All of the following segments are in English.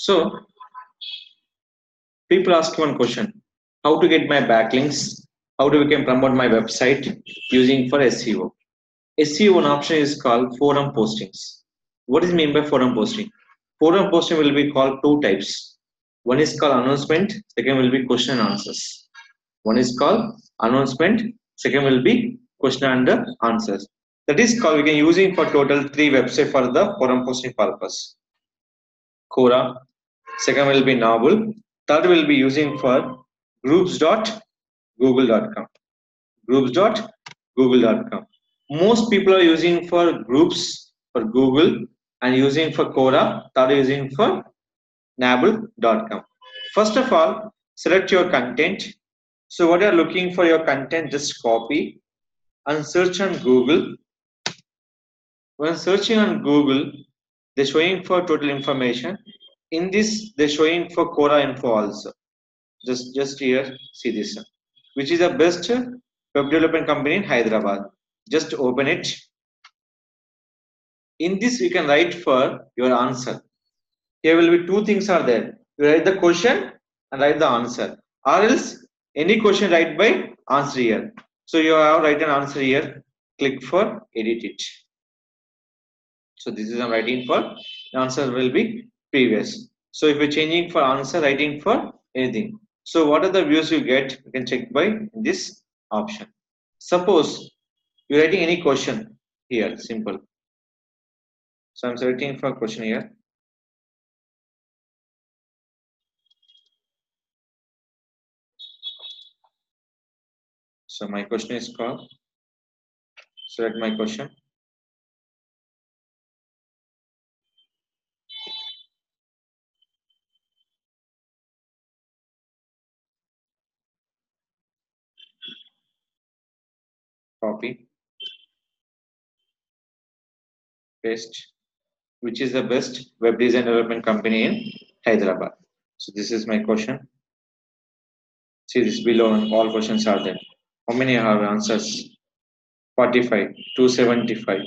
So people ask one question: how to get my backlinks? How do we can promote my website using for SEO? SEO one option is called forum postings. What is mean by forum posting? Forum posting will be called two types. One is called announcement, second will be question and answers. One is called announcement, second will be question and answers. That is called we can using for total three website for the forum posting purpose. Quora, second will be Novel, third will be using for groups.google.com. Groups.google.com. Most people are using for groups for Google and using for Quora, third using for Nabble.com. First of all, select your content. So what you are looking for your content, just copy and search on Google. When searching on Google, they're showing for total information. In this, they're showing for Quora info also. Just here, see this, which is the best web development company in Hyderabad. Just open it. In this, you can write for your answer. Here will be two things are there. You write the question and write the answer, or else any question write by answer here. So you have write an answer here. Click for edit it. So this is I'm writing for the answer will be previous. So if you're changing for answer, writing for anything. So what are the views you get? You can check by this option. Suppose you're writing any question here, simple. So I'm selecting for question here. So my question is called. Select my question. Copy. Paste. Which is the best web design development company in Hyderabad? So this is my question. See this below, all questions are there. How many have answers? 45, 275,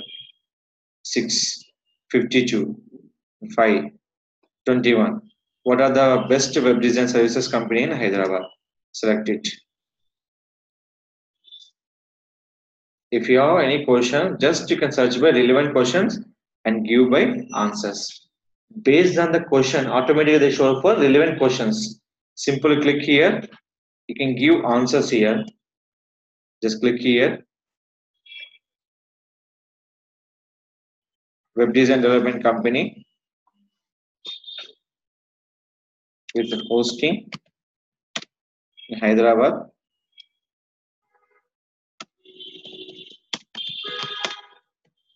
6, 52, 5, 21. What are the best web design services company in Hyderabad? Select it. If you have any question, just you can search by relevant questions and give by answers. Based on the question, automatically they show up for relevant questions. Simply click here. You can give answers here. Just click here. Web design development company with the hosting in Hyderabad.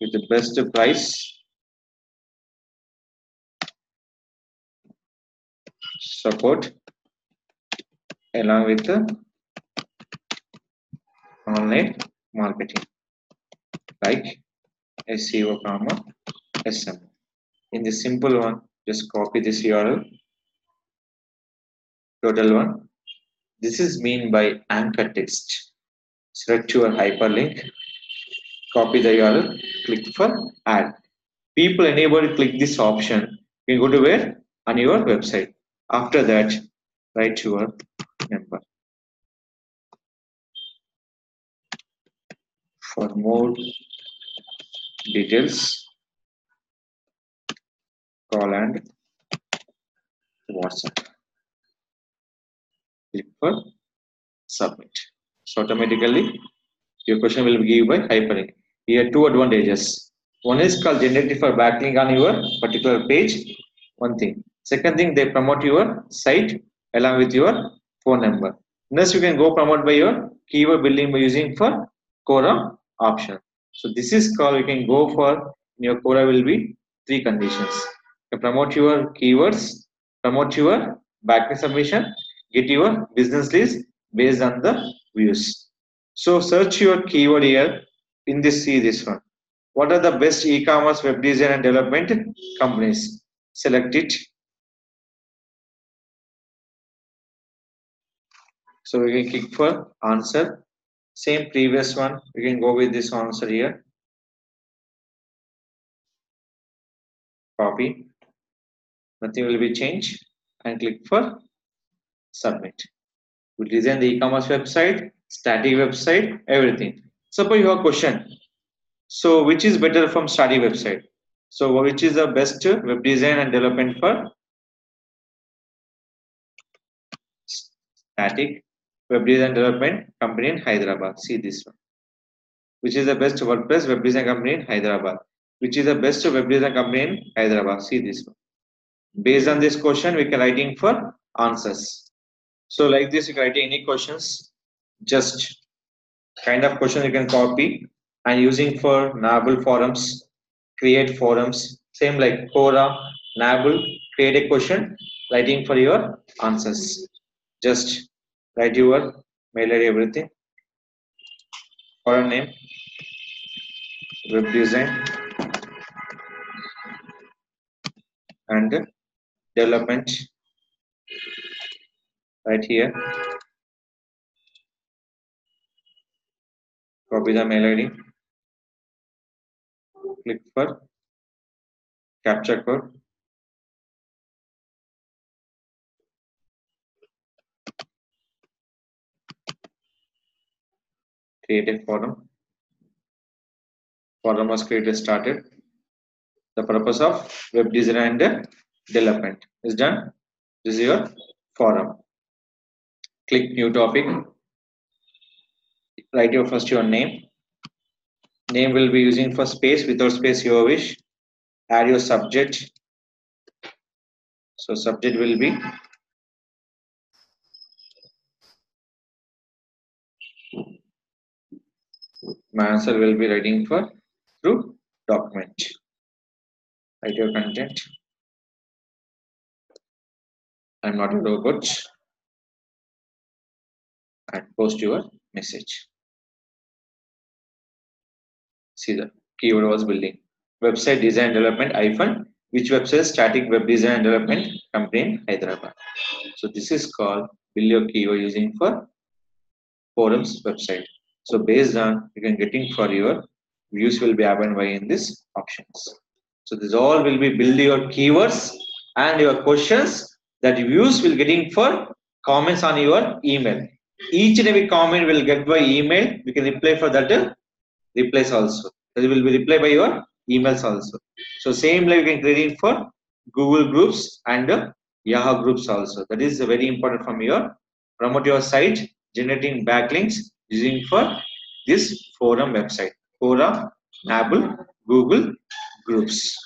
With the best price. Support along with the online marketing like SEO, SM. In the simple one, just copy this URL. Total one. This is mean by anchor text. Select your hyperlink. Copy the URL. Click for add. People anybody click this option. You can go to where? On your website. After that, write your number. For more details, call and WhatsApp. Click for submit. So automatically your question will be given by hyperlink. Here two advantages. One is called generated for backlink on your particular page. One thing. Second thing, they promote your site along with your phone number. Next, you can go promote by your keyword building by using for Quora option. So this is called you can go for in your Quora will be three conditions. You promote your keywords, promote your backlink submission, get your business list based on the views. So search your keyword here in this see this one. What are the best e-commerce web design and development companies? Select it. So we can click for answer. Same previous one. We can go with this answer here. Copy. Nothing will be changed and click for submit. We design the e-commerce website, static website, everything. Suppose you have a question. So which is better from static website? So which is the best web design and development for static web design development company in Hyderabad? See this one. Which is the best WordPress web design company in Hyderabad? Which is the best web design company in Hyderabad? See this one. Based on this question, we can writing for answers. So like this, you can write any questions, just kind of question you can copy and using for Nabul forums, create forums, same like Quora, Nabul, create a question, writing for your answers. Just write your mail ID, everything, forum name, web design, and development right here. Copy the mail ID, click for capture code, create a forum. Forum was created, started. The purpose of web design and development is done. This is your forum. Click new topic. Write your first your name. Name will be using for space, without space your wish. Add your subject. So subject will be my answer will be writing for through document. Write your content. I'm not a robot. And post your message. See the keyword was building. Website design development hyphen which website static web design development company in Hyderabad. So this is called build your keyword using for forums website. So based on you can getting for your views will be happened by in this options. So this all will be build your keywords and your questions that views will getting for comments on your email. Each and every comment will get by email. We can reply for that replies also. It will be reply by your emails also. So same like you can create for Google groups and Yahoo groups also. That is very important from your promote your site generating backlinks using for this forum website. Quora, Nabul, Google groups.